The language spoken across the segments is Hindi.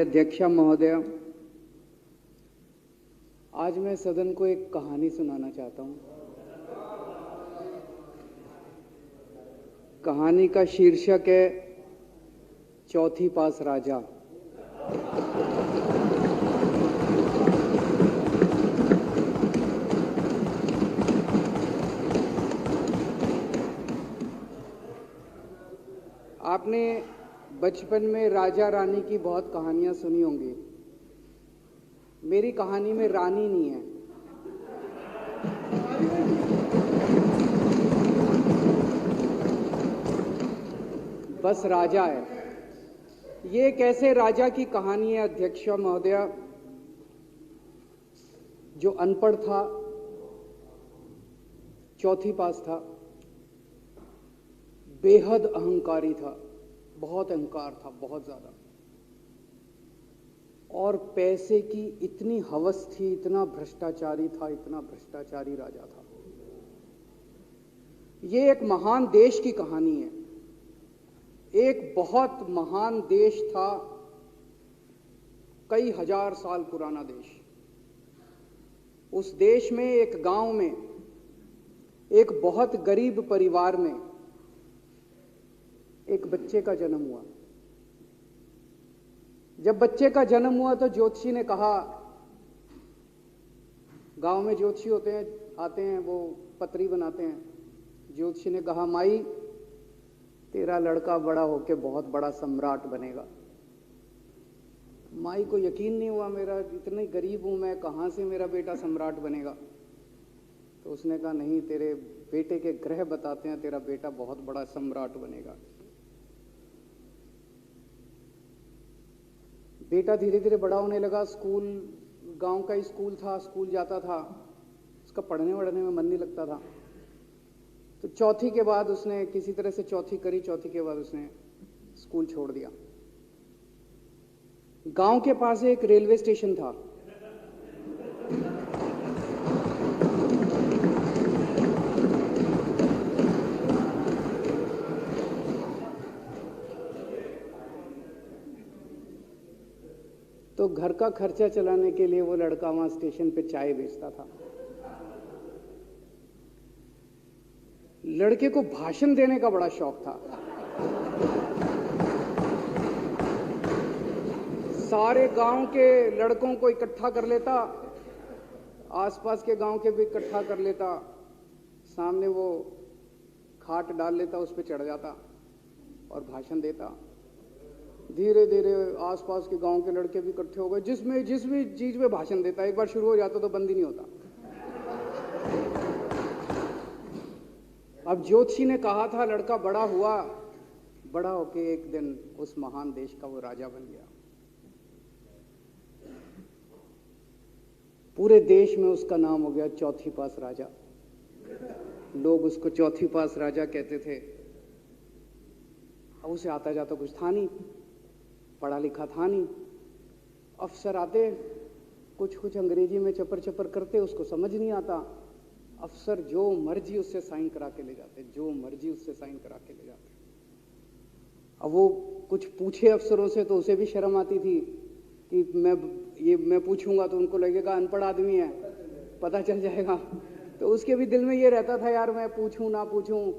माननीय अध्यक्षा महोदय, आज मैं सदन को एक कहानी सुनाना चाहता हूं। कहानी का शीर्षक है चौथी पास राजा। आपने बचपन में राजा रानी की बहुत कहानियां सुनी होंगी। मेरी कहानी में रानी नहीं है, बस राजा है। ये एक ऐसे राजा की कहानी है अध्यक्ष महोदया, जो अनपढ़ था, चौथी पास था, बेहद अहंकारी था, बहुत अहंकार था, बहुत ज्यादा, और पैसे की इतनी हवस थी, इतना भ्रष्टाचारी था, इतना भ्रष्टाचारी राजा था। ये एक महान देश की कहानी है। एक बहुत महान देश था, कई हजार साल पुराना देश। उस देश में एक गांव में एक बहुत गरीब परिवार में एक बच्चे का जन्म हुआ। जब बच्चे का जन्म हुआ तो ज्योतिषी ने कहा, गांव में ज्योतिषी होते हैं, आते हैं, वो पत्री बनाते हैं। ज्योतिषी ने कहा, माई तेरा लड़का बड़ा होके बहुत बड़ा सम्राट बनेगा। माई को यकीन नहीं हुआ, मेरा इतने गरीब हूं मैं, कहां से मेरा बेटा सम्राट बनेगा। तो उसने कहा, नहीं, तेरे बेटे के ग्रह बताते हैं तेरा बेटा बहुत बड़ा सम्राट बनेगा। बेटा धीरे धीरे बड़ा होने लगा। स्कूल, गांव का ही स्कूल था, स्कूल जाता था, उसका पढ़ने वढ़ने में मन नहीं लगता था। तो चौथी के बाद उसने किसी तरह से चौथी करी, चौथी के बाद उसने स्कूल छोड़ दिया। गांव के पास एक रेलवे स्टेशन था। तो घर का खर्चा चलाने के लिए वो लड़का वहां स्टेशन पे चाय बेचता था। लड़के को भाषण देने का बड़ा शौक था। सारे गांव के लड़कों को इकट्ठा कर लेता, आसपास के गांव के भी इकट्ठा कर लेता, सामने वो खाट डाल लेता, उस पर चढ़ जाता और भाषण देता। धीरे धीरे आसपास के गांव के लड़के भी इकट्ठे हो गए। जिस भी चीज में भाषण देता, एक बार शुरू हो जाता तो बंद ही नहीं होता। अब ज्योतिषी ने कहा था, लड़का बड़ा हुआ, बड़ा होके एक दिन उस महान देश का वो राजा बन गया। पूरे देश में उसका नाम हो गया चौथी पास राजा। लोग उसको चौथी पास राजा कहते थे। अब उसे आता जाता कुछ था नहीं, पढ़ा लिखा था नहीं। अफसर आते, कुछ अंग्रेजी में चपर चपर करते, उसको समझ नहीं आता। अफसर जो मर्जी उससे साइन करा के ले जाते, जो मर्जी उससे साइन करा के ले जाते। अब वो कुछ पूछे अफसरों से तो उसे भी शर्म आती थी कि मैं पूछूंगा तो उनको लगेगा अनपढ़ आदमी है, पता चल जाएगा। तो उसके भी दिल में ये रहता था, यार मैं पूछूं ना पूछूं।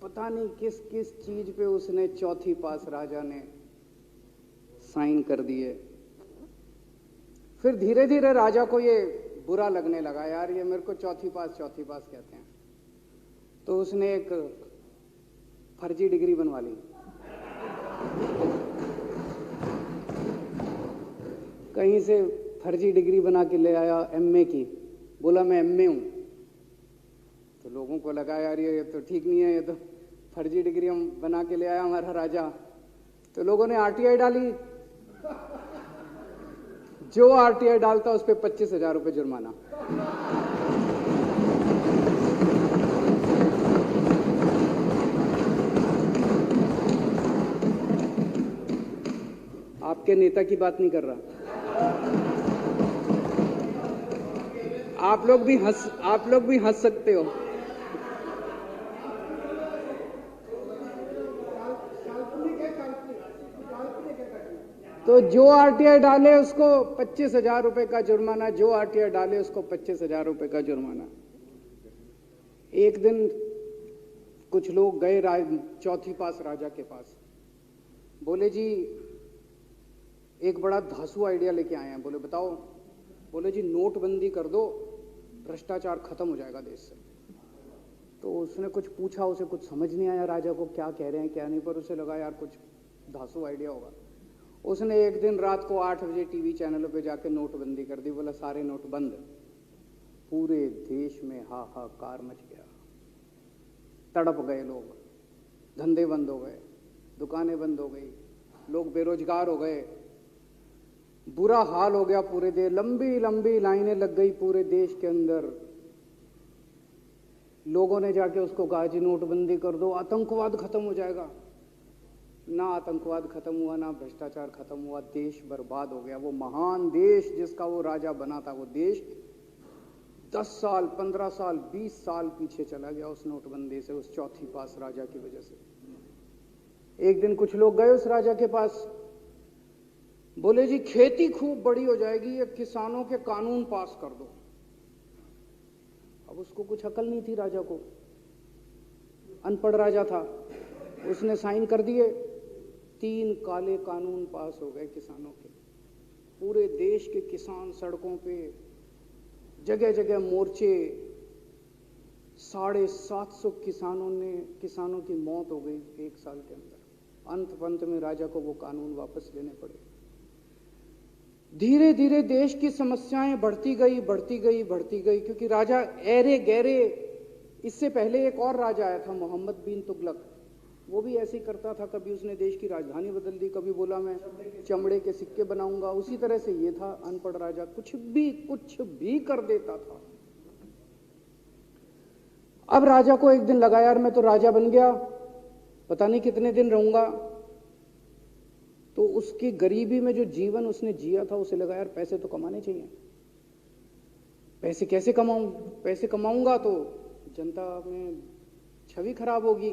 पता नहीं किस किस चीज पे उसने चौथी पास राजा ने साइन कर दिए। फिर धीरे धीरे राजा को ये बुरा लगने लगा, यार ये मेरे को चौथी पास कहते हैं। तो उसने एक फर्जी डिग्री बनवा ली। कहीं से फर्जी डिग्री बना के ले आया, एमए की। बोला मैं एमए हूं। तो लोगों को लगा, यार ये तो ठीक नहीं है, ये तो फर्जी डिग्री हम बना के ले आया हमारा राजा। तो लोगों ने आरटीआई डाली। जो आरटीआई डालता उस पर 25,000 रुपये जुर्माना। आपके नेता की बात नहीं कर रहा। आप लोग भी हंस सकते हो। तो तो जो आरटीआई डाले उसको 25,000 रुपए का जुर्माना, जो आरटीआई डाले उसको 25,000 रुपए का जुर्माना। एक दिन कुछ लोग गए चौथी पास राजा के पास, बोले जी एक बड़ा धांसू आइडिया लेके आए हैं। बोले बताओ। बोले जी नोटबंदी कर दो, भ्रष्टाचार खत्म हो जाएगा देश से। तो उसने कुछ पूछा, उसे कुछ समझ नहीं आया राजा को क्या कह रहे हैं क्या नहीं, पर उसे लगा यार कुछ धांसू आइडिया होगा। उसने एक दिन रात को 8 बजे टीवी चैनलों पे जाके नोटबंदी कर दी। बोला सारे नोट बंद। पूरे देश में हाहाकार मच गया, तड़प गए लोग, धंधे बंद हो गए, दुकानें बंद हो गई, लोग बेरोजगार हो गए, बुरा हाल हो गया पूरे देश। लंबी लंबी लाइनें लग गई पूरे देश के अंदर। लोगों ने जाके उसको कहा जी नोटबंदी कर दो, आतंकवाद खत्म हो जाएगा। ना आतंकवाद खत्म हुआ, ना भ्रष्टाचार खत्म हुआ, देश बर्बाद हो गया। वो महान देश जिसका वो राजा बना था, वो देश 10 साल 15 साल 20 साल पीछे चला गया उस नोटबंदी से, उस चौथी पास राजा की वजह से। एक दिन कुछ लोग गए उस राजा के पास, बोले जी खेती खूब बड़ी हो जाएगी, ये किसानों के कानून पास कर दो। अब उसको कुछ अकल नहीं थी राजा को, अनपढ़ राजा था। उसने साइन कर दिए, 3 काले कानून पास हो गए किसानों के। पूरे देश के किसान सड़कों पे, जगह जगह मोर्चे, 750 किसानों की मौत हो गई 1 साल के अंदर। अंत में राजा को वो कानून वापस लेने पड़े। धीरे धीरे देश की समस्याएं बढ़ती गई, क्योंकि राजा ऐरे गहरे। इससे पहले एक और राजा आया था, मोहम्मद बिन तुगलक। वो भी ऐसे ही करता था, कभी उसने देश की राजधानी बदल दी, कभी बोला मैं चमड़े के सिक्के बनाऊंगा। उसी तरह से ये था अनपढ़ राजा, कुछ भी कर देता था। अब राजा को एक दिन लगा यार मैं तो राजा बन गया, पता नहीं कितने दिन रहूंगा। तो उसकी गरीबी में जो जीवन उसने जिया था, उसे लगा यार पैसे तो कमाने चाहिए। पैसे कैसे कमाऊं? पैसे कमाऊंगा तो जनता में छवि खराब होगी।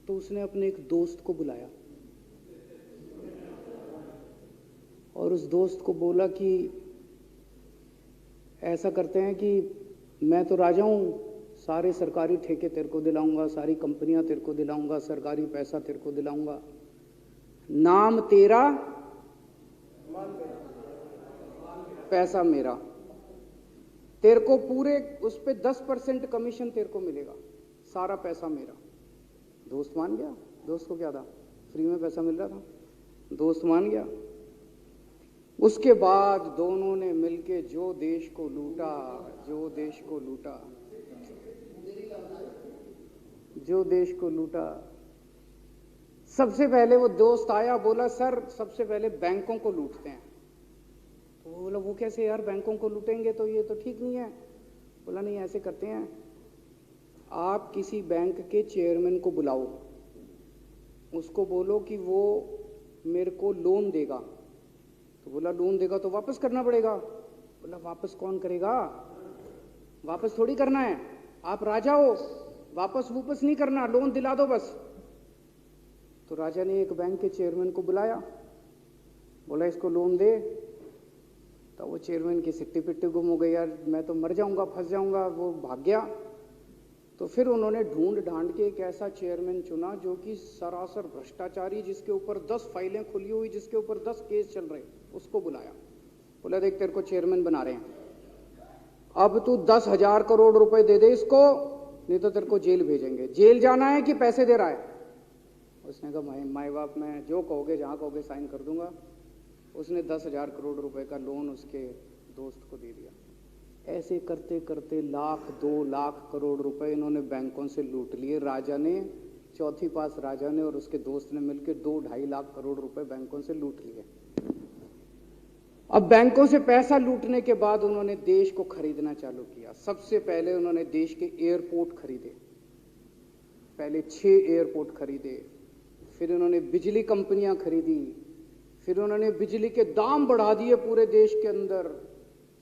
तो उसने अपने एक दोस्त को बुलाया और उस दोस्त को बोला कि ऐसा करते हैं कि मैं तो राजा हूं, सारे सरकारी ठेके तेरे को दिलाऊंगा, सारी कंपनियां तेरे को दिलाऊंगा, सरकारी पैसा तेरे को दिलाऊंगा। नाम तेरा, पैसा मेरा। तेरे को पूरे उस पे 10% कमीशन तेरे को मिलेगा, सारा पैसा मेरा। दोस्त मान गया। दोस्त को क्या था, फ्री में पैसा मिल रहा था, दोस्त मान गया। उसके बाद दोनों ने मिलके जो देश को लूटा, सबसे पहले वो दोस्त आया, बोला सर सबसे पहले बैंकों को लूटते हैं। तो वो बोला वो कैसे यार, बैंकों को लूटेंगे तो ये तो ठीक नहीं है। बोला नहीं ऐसे करते हैं, आप किसी बैंक के चेयरमैन को बुलाओ, उसको बोलो कि वो मेरे को लोन देगा। तो बोला लोन देगा तो वापस करना पड़ेगा। बोला वापस कौन करेगा, वापस थोड़ी करना है, आप राजा हो, वापस नहीं करना, लोन दिला दो बस। तो राजा ने एक बैंक के चेयरमैन को बुलाया, बोला इसको लोन दे। तो वो चेयरमैन की सिट्टी पिट्टी गुम हो गई, यार मैं तो मर जाऊंगा, फंस जाऊंगा, वो भाग गया। तो फिर उन्होंने ढूंढ ढांड के एक ऐसा चेयरमैन चुना जो कि सरासर भ्रष्टाचारी, जिसके ऊपर 10 फाइलें खुली हुई, जिसके ऊपर 10 केस चल रहे, उसको बुलाया। बोला देख तेरे को चेयरमैन बना रहे हैं, अब तू 10,000 करोड़ रुपए दे दे इसको, नहीं तो तेरे को जेल भेजेंगे। जेल जाना है कि पैसे दे रहा है? उसने कहा माई बाप मैं जो कहोगे जहां कहोगे साइन कर दूंगा। उसने 10,000 करोड़ रुपए का लोन उसके दोस्त को दे दिया। ऐसे करते करते 1,00,000 2,00,000 करोड़ रुपए इन्होंने बैंकों से लूट लिए। राजा ने, चौथी पास राजा ने और उसके दोस्त ने मिलकर 2-2.5 लाख करोड़ रुपए बैंकों से लूट लिए। अब बैंकों से पैसा लूटने के बाद उन्होंने देश को खरीदना चालू किया। सबसे पहले उन्होंने देश के एयरपोर्ट खरीदे, पहले 6 एयरपोर्ट खरीदे, फिर उन्होंने बिजली कंपनियां खरीदी, फिर उन्होंने बिजली के दाम बढ़ा दिए पूरे देश के अंदर,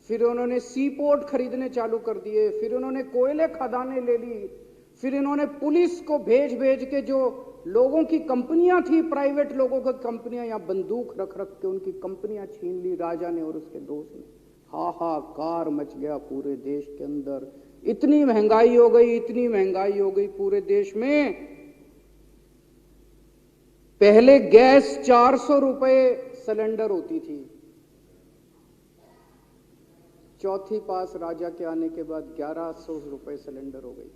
फिर उन्होंने सी पोर्ट खरीदने चालू कर दिए, फिर उन्होंने कोयले खदानें ले ली, फिर इन्होंने पुलिस को भेज भेज के जो लोगों की कंपनियां थी, प्राइवेट लोगों की कंपनियां, यहां बंदूक रख रख के उनकी कंपनियां छीन ली राजा ने और उसके दोस्त ने। हाहाकार मच गया पूरे देश के अंदर। इतनी महंगाई हो गई, इतनी महंगाई हो गई पूरे देश में। पहले गैस 400 रुपए सिलेंडर होती थी, चौथी पास राजा के आने के बाद 1100 रुपए सिलेंडर हो गई।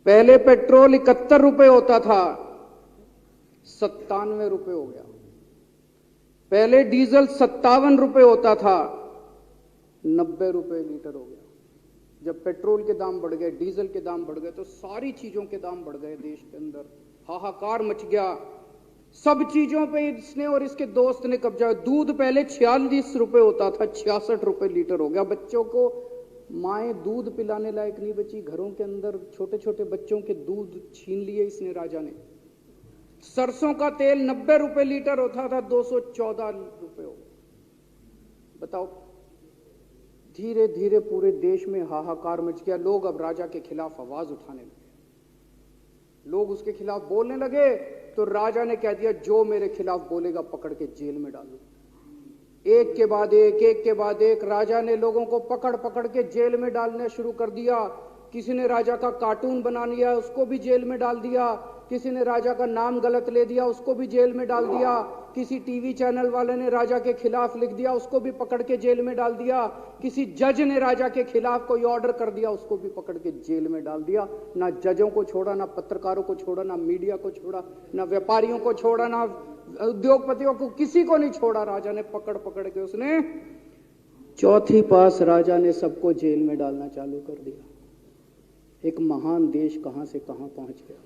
पहले पेट्रोल 71 रुपए होता था, 97 रुपए हो गया। पहले डीजल 57 रुपए होता था, 90 रुपए लीटर हो गया। जब पेट्रोल के दाम बढ़ गए, डीजल के दाम बढ़ गए, तो सारी चीजों के दाम बढ़ गए देश के अंदर। हाहाकार मच गया। सब चीजों पे इसने और इसके दोस्त ने कब्जा। दूध पहले 46 रुपए होता था, 66 रुपए लीटर हो गया। बच्चों को माएं दूध पिलाने लायक नहीं बची, घरों के अंदर छोटे छोटे बच्चों के दूध छीन लिए इसने राजा ने। सरसों का तेल 90 रुपए लीटर होता था, 214 रुपए हो गया। बताओ, धीरे धीरे पूरे देश में हाहाकार मच गया। लोग अब राजा के खिलाफ आवाज उठाने लगे, लोग उसके खिलाफ बोलने लगे। तो राजा ने कह दिया, जो मेरे खिलाफ बोलेगा पकड़ के जेल में डालो। एक के बाद एक राजा ने लोगों को पकड़ पकड़ के जेल में डालना शुरू कर दिया। किसी ने राजा का कार्टून बना लिया, उसको भी जेल में डाल दिया। किसी ने राजा का नाम गलत ले दिया, उसको भी जेल में डाल दिया। किसी टीवी चैनल वाले ने राजा के खिलाफ लिख दिया, उसको भी पकड़ के जेल में डाल दिया। किसी जज ने राजा के खिलाफ कोई ऑर्डर कर दिया, उसको भी पकड़ के जेल में डाल दिया। ना जजों को छोड़ा, ना पत्रकारों को छोड़ा, ना मीडिया को छोड़ा, ना व्यापारियों को छोड़ा, ना उद्योगपतियों को, किसी को नहीं छोड़ा। राजा ने पकड़ पकड़ के उसने चौथी पास राजा ने सबको जेल में डालना चालू कर दिया। एक महान देश कहां से कहां पहुंच गया।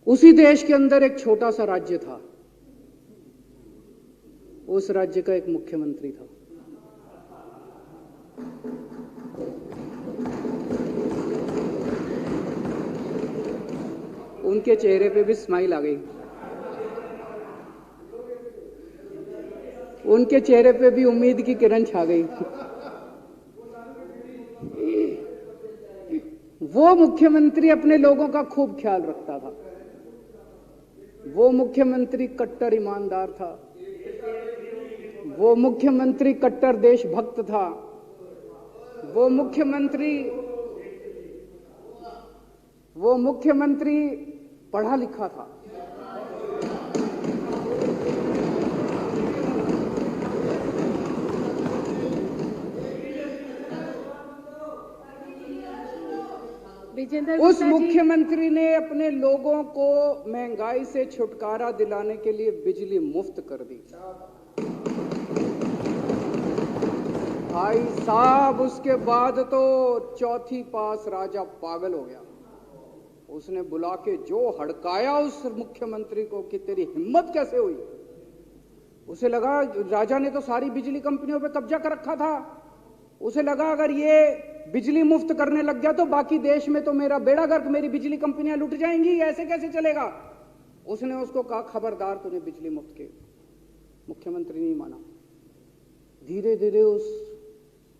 उसी देश के अंदर एक छोटा सा राज्य था, उस राज्य का एक मुख्यमंत्री था। उनके चेहरे पे भी स्माइल आ गई, उनके चेहरे पे भी उम्मीद की किरण छा गई। वो मुख्यमंत्री अपने लोगों का खूब ख्याल रखता था। वो मुख्यमंत्री कट्टर ईमानदार था। वो मुख्यमंत्री कट्टर देशभक्त था। वो मुख्यमंत्री पढ़ा लिखा था। उस मुख्यमंत्री ने अपने लोगों को महंगाई से छुटकारा दिलाने के लिए बिजली मुफ्त कर दी। भाई साहब, उसके बाद तो चौथी पास राजा पागल हो गया। उसने बुला के जो हड़काया उस मुख्यमंत्री को कि तेरी हिम्मत कैसे हुई। उसे लगा राजा ने तो सारी बिजली कंपनियों पे कब्जा कर रखा था। उसे लगा अगर ये बिजली मुफ्त करने लग गया तो बाकी देश में तो मेरा बेड़ा गर्क, मेरी बिजली कंपनियां लुट जाएंगी, ऐसे कैसे चलेगा। उसने उसको कहा, खबरदार, तूने बिजली मुफ्त के। मुख्यमंत्री नहीं माना। धीरे धीरे उस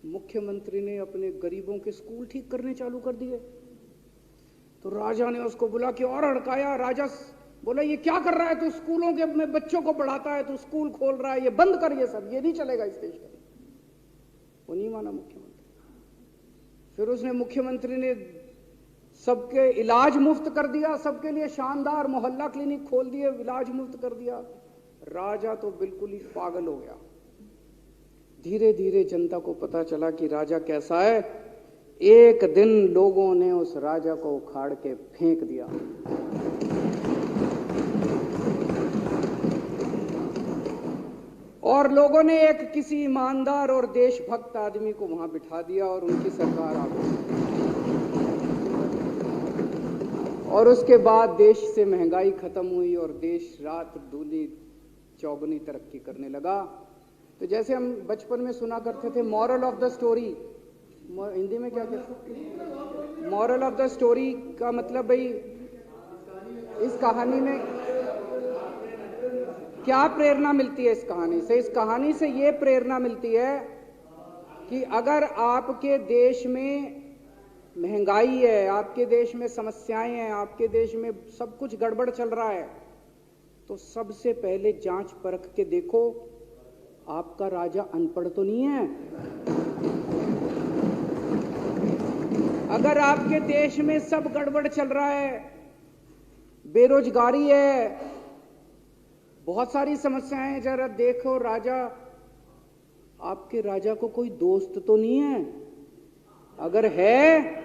मुख्यमंत्री ने अपने गरीबों के स्कूल ठीक करने चालू कर दिए। तो राजा ने उसको बुला के और हड़काया। राजा बोला, ये क्या कर रहा है तू, स्कूलों के में बच्चों को पढ़ाता है, तू स्कूल खोल रहा है, ये बंद कर, ये सब, ये नहीं चलेगा इस देश का। वो नहीं माना मुख्यमंत्री। फिर उसने मुख्यमंत्री ने सबके इलाज मुफ्त कर दिया, सबके लिए शानदार मोहल्ला क्लिनिक खोल दिए, इलाज मुफ्त कर दिया। राजा तो बिल्कुल ही पागल हो गया। धीरे धीरे जनता को पता चला कि राजा कैसा है। एक दिन लोगों ने उस राजा को उखाड़ के फेंक दिया। और लोगों ने एक किसी ईमानदार और देशभक्त आदमी को वहां बिठा दिया और उनकी सरकार आ गई। और उसके बाद देश से महंगाई खत्म हुई और देश रात दूनी चौगुनी तरक्की करने लगा। तो जैसे हम बचपन में सुना करते थे, moral of the story, Hindi में क्या कहते, मॉरल ऑफ द स्टोरी का मतलब भाई इस कहानी में क्या प्रेरणा मिलती है। इस कहानी से ये प्रेरणा मिलती है कि अगर आपके देश में महंगाई है, आपके देश में समस्याएं हैं, आपके देश में सब कुछ गड़बड़ चल रहा है, तो सबसे पहले जांच परख के देखो आपका राजा अनपढ़ तो नहीं है। अगर आपके देश में सब गड़बड़ चल रहा है, बेरोजगारी है, बहुत सारी समस्याएं हैं, जरा देखो राजा, आपके राजा को कोई दोस्त तो नहीं है। अगर है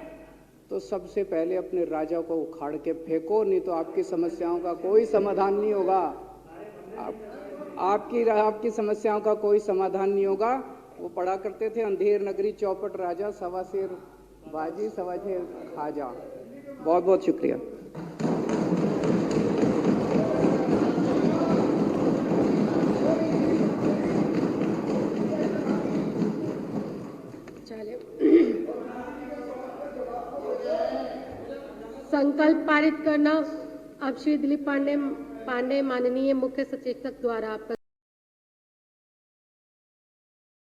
तो सबसे पहले अपने राजा को उखाड़ के फेंको, नहीं तो आपकी समस्याओं का कोई समाधान नहीं होगा। आपकी समस्याओं का कोई समाधान नहीं होगा। वो पढ़ा करते थे, अंधेर नगरी चौपट राजा, सवा शेर बाजी सवा शेर खाजा। बहुत बहुत शुक्रिया। संकल्प पारित करना। अब श्री दिलीप पांडे माननीय मुख्य सचेतक द्वारा आपका